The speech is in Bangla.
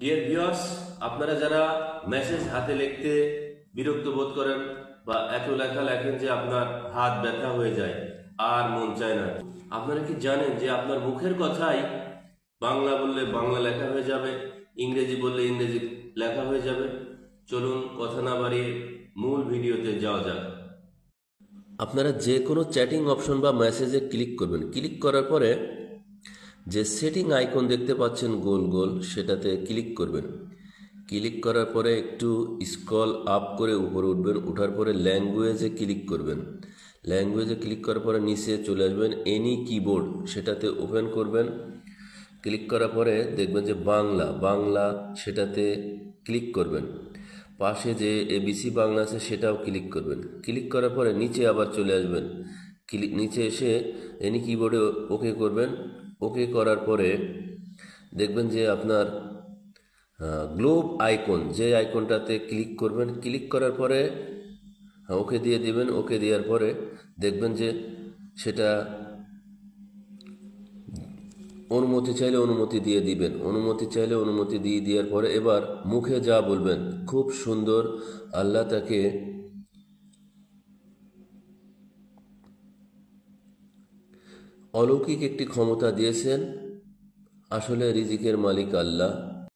ডিয়ার ভিউয়ার্স, আপনারা যারা মেসেজ হাতে লিখতে বিরক্ত বোধ করেন বা এত লেখা লেখেন যে আপনার হাত ব্যথা হয়ে যায় আর মন চায় না, আপনারা কি জানেন যে আপনার মুখের কথাই বাংলা বললে বাংলা লেখা হয়ে যাবে, ইংরেজি বললে ইংরেজি লেখা হয়ে যাবে? চলুন কথা না বাড়িয়ে মূল ভিডিওতে যাওয়া যাক। আপনারা যে কোনো চ্যাটিং অপশন বা মেসেজে ক্লিক করবেন। ক্লিক করার পরে যে সেটিং আইকন দেখতে পাচ্ছেন গোল গোল, সেটাতে ক্লিক করবেন। ক্লিক করার পরে একটু স্ক্রল আপ করে উপরে উঠবেন। উঠার পরে ল্যাঙ্গুয়েজে ক্লিক করবেন। ল্যাঙ্গুয়েজে ক্লিক করার পরে নিচে চলে আসবেন এনি কিবোর্ড, সেটাতে ওপেন করবেন। ক্লিক করার পরে দেখবেন যে বাংলা বাংলা সেটাতে ক্লিক করবেন। পাশে যে এবিসি বাংলা আছে সেটাও ক্লিক করবেন। ক্লিক করার পরে নিচে আবার চলে আসবেন। নিচে এসে এনি কিবোর্ডে ওকে করবেন। ওকে করার পরে দেখবেন যে আপনার গ্লোব আইকন, যে আইকনটাতে ক্লিক করবেন, ক্লিক করার পরে ওকে দিয়ে দিবেন। ওকে দেওয়ার পরে দেখবেন যে সেটা অনুমতি চাইলে অনুমতি দিয়ে দিবেন। অনুমতি চাইলে অনুমতি দিয়ে দেওয়ার পরে এবার মুখে যা বলবেন খুব সুন্দর। আল্লাহ তাকে অলৌকিক একটি ক্ষমতা দিয়েছেন। আসলে রিজিকের মালিক আল্লাহ।